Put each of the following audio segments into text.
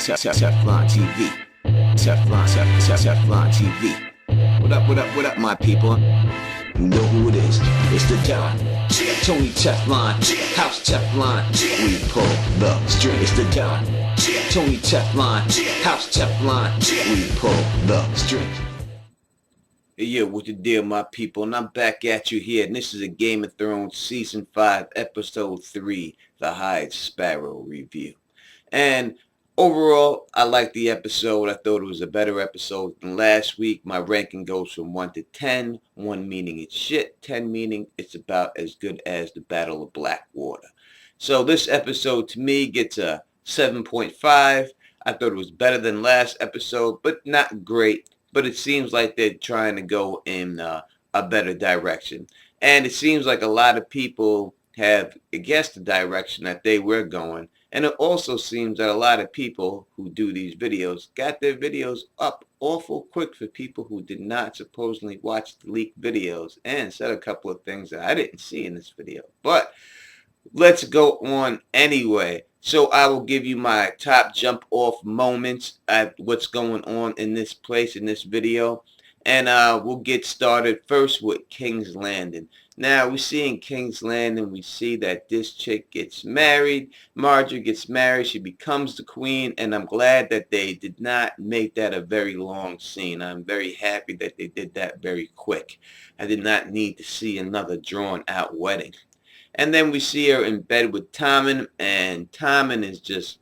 Teflon TV. Teflon TV. What up, my people? You know who it is. It's the Don. Tony Teflon. House Teflon. We pull the string. It's the Don. Tony Teflon. House Teflon. We pull the strings. Yeah, what's the deal, my people? And I'm back at you here. And this is a Game of Thrones Season 5, Episode 3, The High Sparrow Review. And overall, I liked the episode. I thought it was a better episode than last week. My ranking goes from 1 to 10. 1 meaning it's shit, 10 meaning it's about as good as the Battle of Blackwater. So this episode, to me, gets a 7.5. I thought it was better than last episode, but not great. But it seems like they're trying to go in a better direction. And it seems like a lot of people have guessed the direction that they were going. And it also seems that a lot of people who do these videos got their videos up awful quick for people who did not supposedly watch the leaked videos and said a couple of things that I didn't see in this video. But let's go on anyway. So I will give you my top jump off moments at what's going on in this place in this video. And we'll get started first with King's Landing. Now we see in King's Landing, we see that this chick gets married. Marjorie gets married. She becomes the queen. And I'm glad that they did not make that a very long scene. I'm very happy that they did that very quick. I did not need to see another drawn out wedding. And then we see her in bed with Tommen, and Tommen is just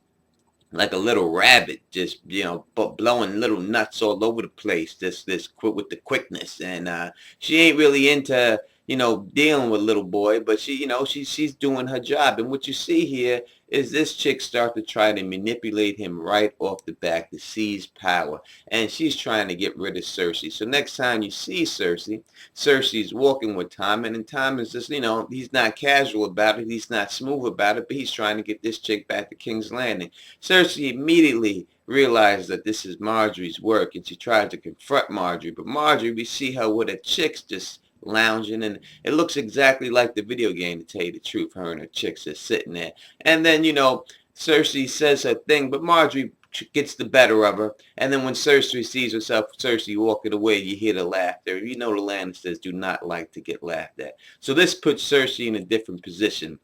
like a little rabbit, just, blowing little nuts all over the place, with the quickness. And she ain't really into, dealing with little boy, but she's doing her job. And what you see here is this chick start to try to manipulate him right off the back to seize power. And she's trying to get rid of Cersei. So next time you see Cersei, Cersei's walking with Tommen, and Tommen's just, he's not casual about it. He's not smooth about it, but he's trying to get this chick back to King's Landing. Cersei immediately realizes that this is Marjorie's work, and she tries to confront Marjorie. But Marjorie, we see her with her chicks just lounging, and it looks exactly like the video game, to tell you the truth. Her and her chicks are sitting there. And then, Cersei says her thing, but Marjorie gets the better of her. And then when Cersei sees Cersei walking away, you hear the laughter. The Lannisters do not like to get laughed at. So this puts Cersei in a different position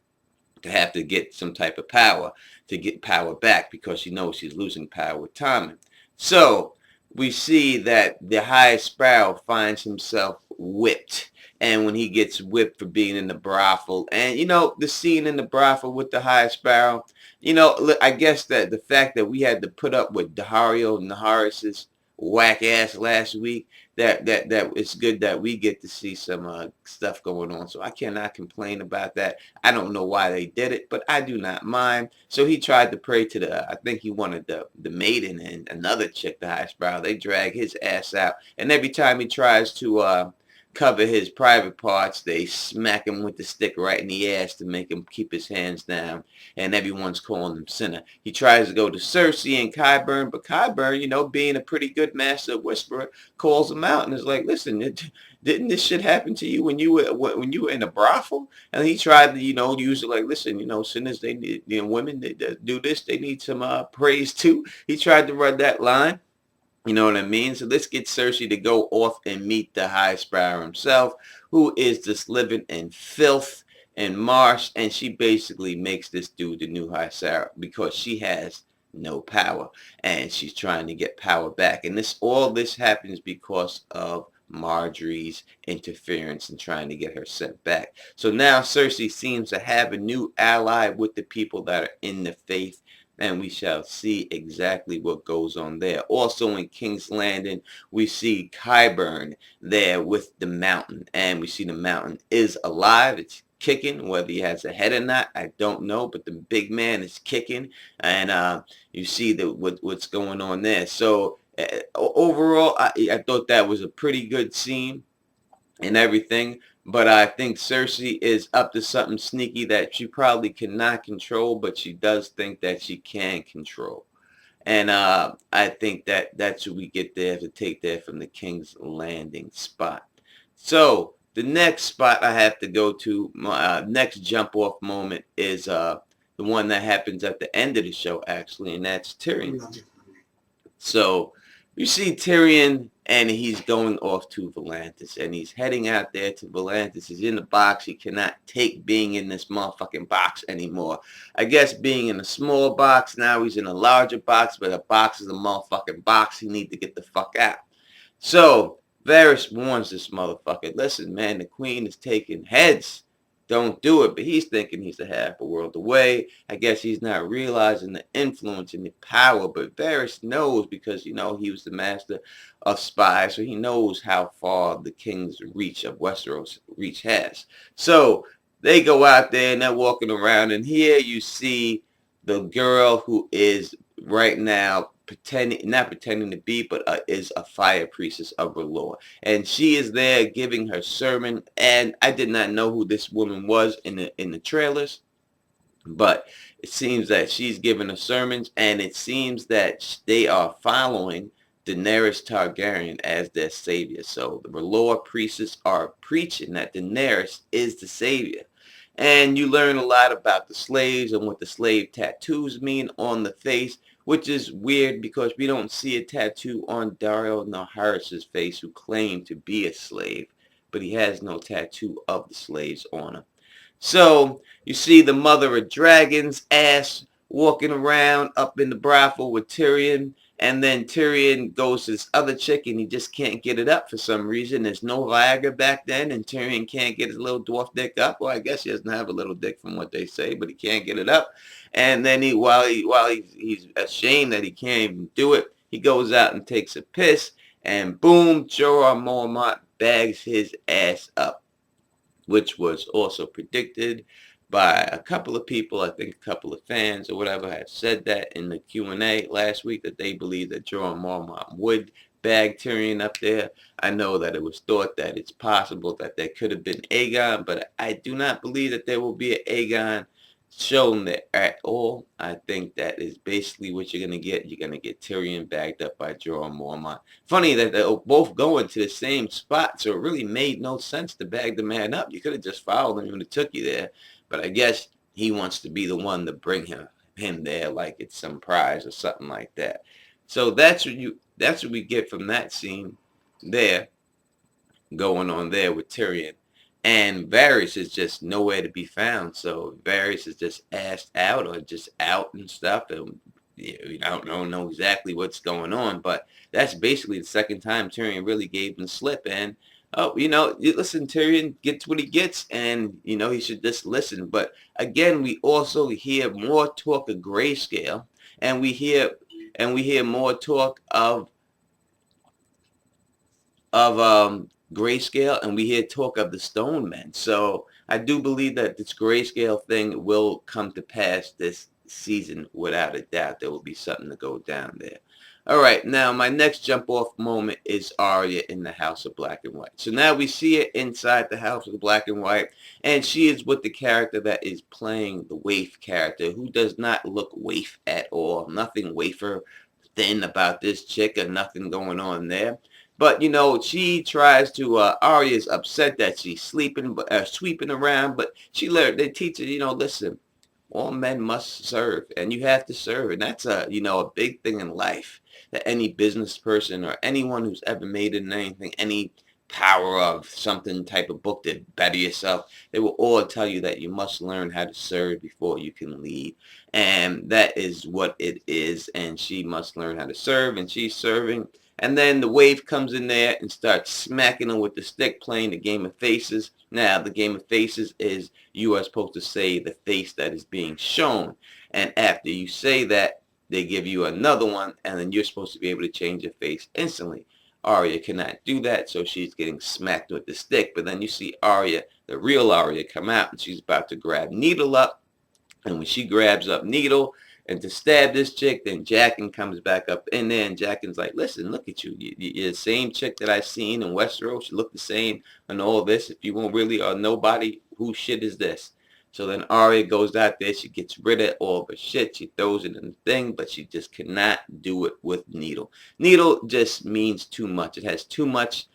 to have to get some type of power, to get power back, because she knows she's losing power with Tommen. So we see that the High Sparrow finds himself whipped. And when he gets whipped for being in the brothel, and the scene in the brothel with the High Sparrow, I guess that the fact that we had to put up with Daario Naharis's whack ass last week, that it's good that we get to see some stuff going on. So I cannot complain about that. I don't know why they did it, but I do not mind. So he tried to pray to I think he wanted the maiden and another chick, the High Sparrow. They drag his ass out, and every time he tries to cover his private parts, they smack him with the stick right in the ass to make him keep his hands down, and everyone's calling him sinner. He tries to go to Cersei and Qyburn, but Qyburn, being a pretty good master whisperer, calls him out and is like, listen, didn't this shit happen to you when you were in a brothel? And he tried to, use it like, listen, sinners, they need, women, they do this, they need some praise too. He tried to run that line. You know what I mean? So let's get Cersei to go off and meet the High Sparrow himself, who is just living in filth and marsh. And she basically makes this dude the new High Sparrow because she has no power. And she's trying to get power back. And all this happens because of Marjorie's interference and trying to get her sent back. So now Cersei seems to have a new ally with the people that are in the faith. And we shall see exactly what goes on there. Also in King's Landing, we see Qyburn there with the mountain. And we see the mountain is alive. It's kicking. Whether he has a head or not, I don't know. But the big man is kicking. And you see what's going on there. So overall, I thought that was a pretty good scene and everything. But I think Cersei is up to something sneaky that she probably cannot control, but she does think that she can control. And I think that's what we get there to take there from the King's Landing spot. So the next spot I have to go to, my next jump off moment is the one that happens at the end of the show, actually, and that's Tyrion. So you see Tyrion, and he's going off to Volantis, and he's heading out there to Volantis. He's in the box. He cannot take being in this motherfucking box anymore. I guess being in a small box, now he's in a larger box, but a box is a motherfucking box. He need to get the fuck out. So Varys warns this motherfucker, listen, man, the queen is taking heads. Don't do it. But he's thinking he's a half a world away. I guess he's not realizing the influence and the power. But Varys knows because, he was the master of spies. So he knows how far the king's reach of Westeros reach has. So they go out there and they're walking around. And here you see the girl who is right now not pretending to be, but is a fire priestess of R'hllor. And she is there giving her sermon. And I did not know who this woman was in the trailers, but it seems that she's giving her sermons, and it seems that they are following Daenerys Targaryen as their savior. So the R'hllor priestess are preaching that Daenerys is the savior. And you learn a lot about the slaves and what the slave tattoos mean on the face, which is weird because we don't see a tattoo on Daario Naharis's face, who claimed to be a slave, but he has no tattoo of the slaves on him. So you see the mother of dragons ass walking around up in the brothel with Tyrion. And then Tyrion goes to this other chick and he just can't get it up for some reason. There's no Viagra back then and Tyrion can't get his little dwarf dick up. Well, I guess he doesn't have a little dick from what they say, but he can't get it up. And then while he's ashamed that he can't even do it, he goes out and takes a piss, and boom, Jorah Mormont bags his ass up, which was also predicted by a couple of people. I think a couple of fans or whatever have said that in the Q&A last week, that they believe that Jorah Mormont would bag Tyrion up there. I know that it was thought that it's possible that there could have been Aegon, but I do not believe that there will be an Aegon shown there at all. I think that is basically what you're going to get. You're going to get Tyrion bagged up by Jorah Mormont. Funny that they're both going to the same spot, so it really made no sense to bag the man up. You could have just followed him when it took you there, but I guess he wants to be the one to bring him there like it's some prize or something like that. So that's what we get from that scene there going on there with Tyrion. And Varys is just nowhere to be found. So Varys is just asked out or just out and stuff. And I don't know exactly what's going on, but that's basically the second time Tyrion really gave him the slip. And, listen, Tyrion gets what he gets, and, he should just listen. But again, we also hear more talk of grayscale, and we hear more talk of grayscale, and we hear talk of the stone men. So I do believe that this grayscale thing will come to pass this season without a doubt. There will be something to go down there. All right, now my next jump off moment is Arya in the House of Black and White. So now we see her inside the House of Black and White, and she is with the character that is playing the waif character, who does not look waif at all. Nothing wafer thin about this chick, or nothing going on there. But, she tries to, Arya's upset that she's sweeping around, but they teach her, listen, all men must serve, and you have to serve. And that's a big thing in life that any business person or anyone who's ever made it in anything, any power of something type of book to better yourself, they will all tell you that you must learn how to serve before you can lead. And that is what it is. And she must learn how to serve, and she's serving. And then the wave comes in there and starts smacking her with the stick, playing the game of faces. Now, the game of faces is you are supposed to say the face that is being shown. And after you say that, they give you another one, and then you're supposed to be able to change your face instantly. Arya cannot do that, so she's getting smacked with the stick. But then you see Arya, the real Arya, come out, and she's about to grab Needle up. And when she grabs up Needle and to stab this chick, then Jaqen comes back up in there, and Jaqen's like, listen, look at you. You're the same chick that I seen in Westeros. You look the same and all this. If you won't really are nobody, whose shit is this? So then Arya goes out there. She gets rid of all of her shit. She throws it in the thing, but she just cannot do it with Needle. Needle just means too much. It has too much.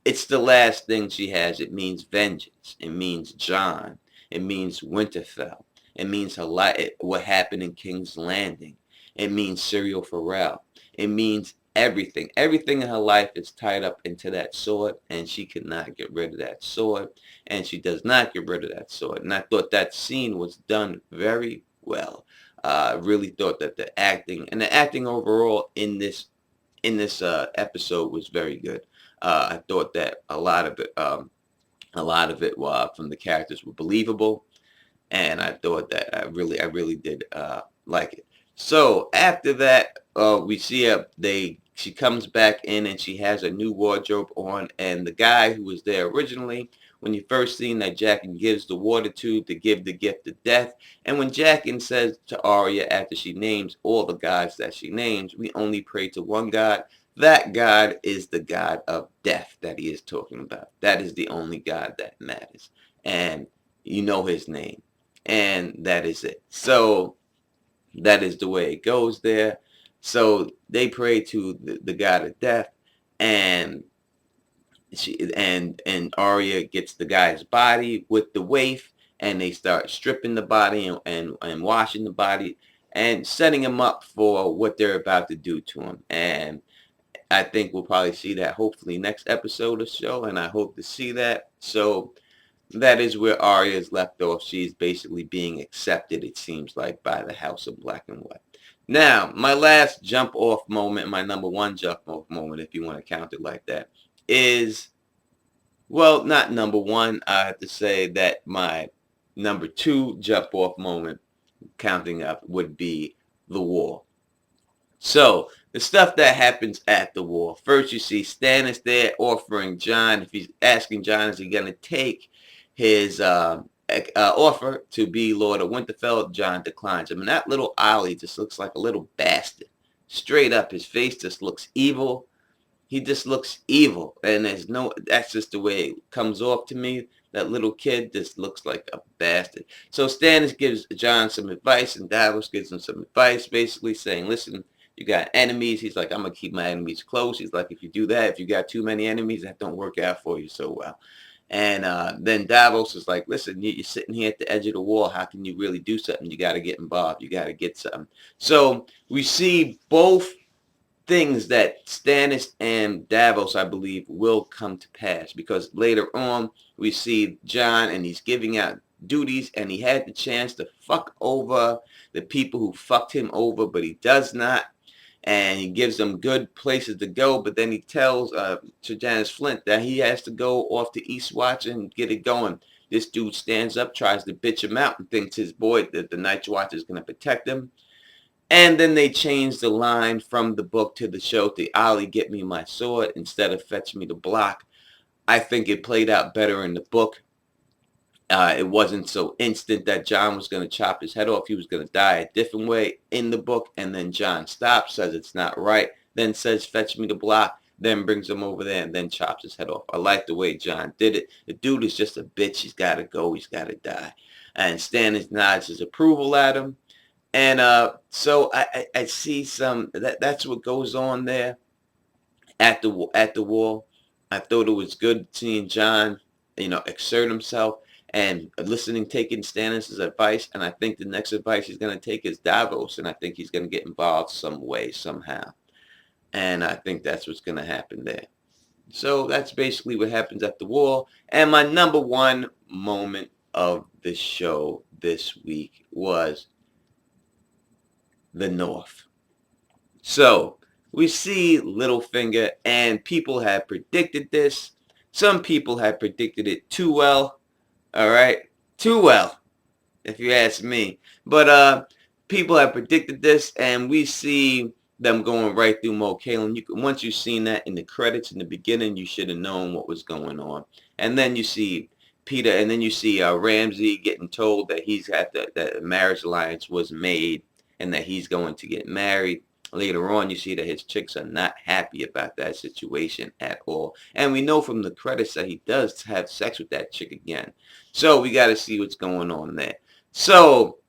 It's the last thing she has. It means vengeance. It means Jon. It means Winterfell. It means her life, what happened in King's Landing. It means Serial Pharrell. It means everything. Everything in her life is tied up into that sword, and she cannot get rid of that sword, and she does not get rid of that sword. And I thought that scene was done very well. I really thought that the acting overall in this episode was very good. I thought that a lot of it from the characters were believable, and I thought that I really did like it. So after that, we see she comes back in and she has a new wardrobe on, and the guy who was there originally, when you first seen that Jaqen gives the water to give the gift of death, and when Jaqen says to Arya after she names all the gods that she names, we only pray to one God. That God is the God of death that he is talking about. That is the only God that matters, and you know his name, and that is it. So that is the way it goes there. So they pray to the god of death, and Arya gets the guy's body with the waif, and they start stripping the body and washing the body and setting him up for what they're about to do to him. And I think we'll probably see that hopefully next episode or so, and I hope to see that. So that is where Arya is left off. She's basically being accepted, it seems like, by the House of Black and White. Now, my last jump off moment, my number one jump off moment, if you want to count it like that, is, well, not number one. I have to say that my number two jump off moment, counting up, would be the war. So, the stuff that happens at the war. First, you see Stannis there offering Jon, if he's asking Jon, is he going to take his offer to be Lord of Winterfell? Jon declines him. And that little Ollie just looks like a little bastard. Straight up, his face just looks evil. He just looks evil. And that's just the way it comes off to me. That little kid just looks like a bastard. So Stannis gives Jon some advice, and Davos gives him some advice, basically saying, listen, you got enemies. He's like, I'm going to keep my enemies close. He's like, if you do that, if you got too many enemies, that don't work out for you so well. And then Davos is like, listen, you're sitting here at the edge of the wall. How can you really do something? You got to get involved. You got to get something. So we see both things that Stannis and Davos, I believe, will come to pass, because later on we see Jon and he's giving out duties, and he had the chance to fuck over the people who fucked him over, but he does not. And he gives them good places to go, but then he tells Sir Janis Flint that he has to go off to Eastwatch and get it going. This dude stands up, tries to bitch him out, and thinks his boy, that the Night's Watch, is going to protect him. And then they changed the line from the book to the show to Ollie, get me my sword, instead of fetch me the block. I think it played out better in the book. It wasn't so instant that Jon was going to chop his head off. He was going to die a different way in the book. And then Jon stops, says it's not right, then says, fetch me the block, then brings him over there and then chops his head off. I like the way Jon did it. The dude is just a bitch. He's got to go. He's got to die. And Stannis nods his approval at him. And so I see that's what goes on there at the war. I thought it was good seeing Jon, exert himself and taking Stannis' advice. And I think the next advice he's going to take is Davos, and I think he's going to get involved some way, somehow. And I think that's what's going to happen there. So that's basically what happens at the war. And my number one moment of the show this week was the North. So we see Littlefinger, and people have predicted this. Some people have predicted it too well. All right, too well, if you ask me. But people have predicted this, and we see them going right through Mo Kalen. Once you've seen that in the credits in the beginning, you should have known what was going on. And then you see Peter, and then you see Ramsay getting told that that a marriage alliance was made, and that he's going to get married. Later on, you see that his chicks are not happy about that situation at all. And we know from the credits that he does have sex with that chick again. So we got to see what's going on there. So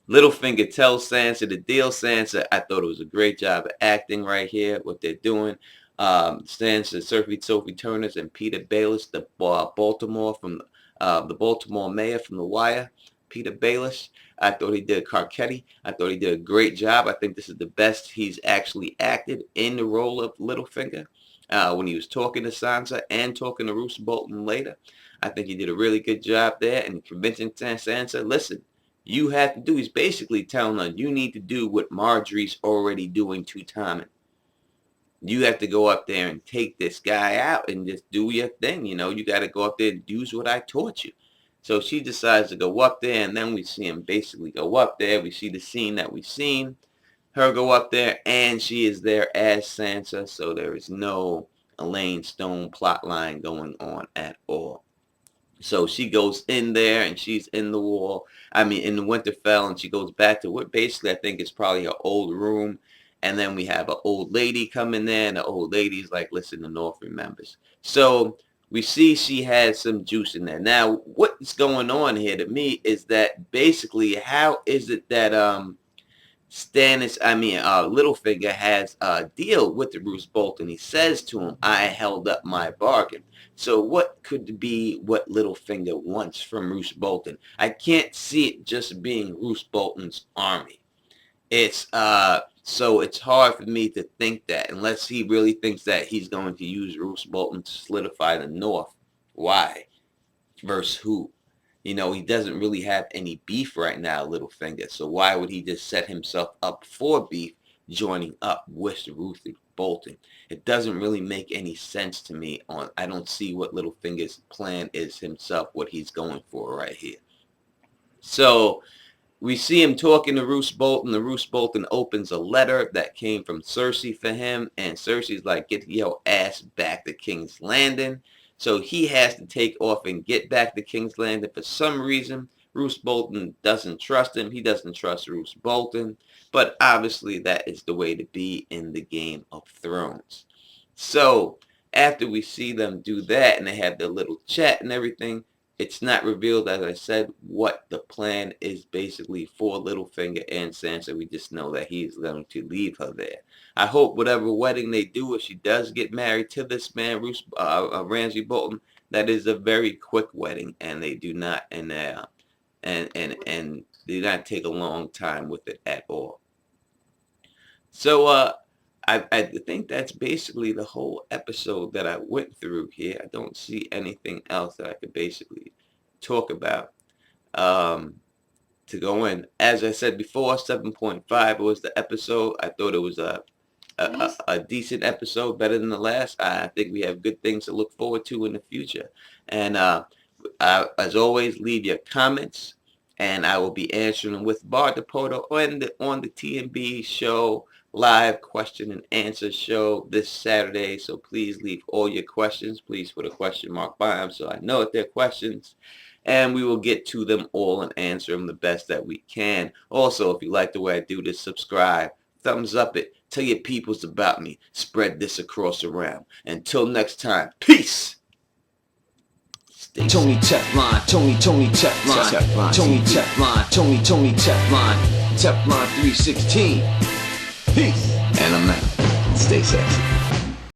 Littlefinger tells Sansa the deal. Sansa, I thought it was a great job of acting right here, what they're doing. Sansa, Sophie Turners, and Peter Baelish, the Baltimore mayor from The Wire, Peter Baelish. I thought he did Carcetti. I thought he did a great job. I think this is the best he's actually acted in the role of Littlefinger. When he was talking to Sansa and talking to Roose Bolton later. I think he did a really good job there and convincing Sansa, listen, you have to do, he's basically telling her, you need to do what Marjorie's already doing to Tommen. You have to go up there and take this guy out and just do your thing. You know, you got to go up there and do what I taught you. So she decides to go up there, and then we see him basically go up there. We see the scene that we've seen. Her go up there, and she is there as Sansa, so there is no Elaine Stone plot line going on at all. So she goes in there, and she's in the in the Winterfell, and she goes back to what basically I think is probably her old room. And then we have an old lady come in there, and the old lady's like, listen, the North remembers. So we see she has some juice in there. Now, what's going on here to me is that basically how is it that Littlefinger has a deal with the Roose Bolton. He says to him, I held up my bargain. So what could be what Littlefinger wants from Roose Bolton? I can't see it just being Roose Bolton's army. So it's hard for me to think that unless he really thinks that he's going to use Roose Bolton to solidify the North. Why? Versus who? You know, he doesn't really have any beef right now, Littlefinger. So why would he just set himself up for beef joining up with Roose Bolton? It doesn't really make any sense to me. I don't see what Littlefinger's plan is himself, what he's going for right here. So we see him talking to Roose Bolton. The Roose Bolton opens a letter that came from Cersei for him. And Cersei's like, get your ass back to King's Landing. So he has to take off and get back to King's Landing. For some reason, Roose Bolton doesn't trust him. He doesn't trust Roose Bolton. But obviously, that is the way to be in the Game of Thrones. So after we see them do that and they have their little chat and everything, it's not revealed, as I said, what the plan is basically for Littlefinger and Sansa. We just know that he's going to leave her there. I hope whatever wedding they do, if she does get married to this man, Ramsay Bolton, that is a very quick wedding, and they do not and do not take a long time with it at all. So I think that's basically the whole episode that I went through here. I don't see anything else that I could basically talk about to go in. As I said before, 7.5 was the episode. I thought it was a decent episode, better than the last. I think we have good things to look forward to in the future. And as always, leave your comments, and I will be answering them with Bard DePoto on the TNB show. Live question and answer show this Saturday. So please leave all your questions. Please put a question mark by them so I know that they're questions. And we will get to them all and answer them the best that we can. Also, if you like the way I do this, subscribe. Thumbs up it. Tell your peoples about me. Spread this across the realm. Until next time, peace. Tony Teflon, Tony Teflon, Tony Teflon, Tony Teflon, Teflon 316. Peace. And I'm out. Stay sexy.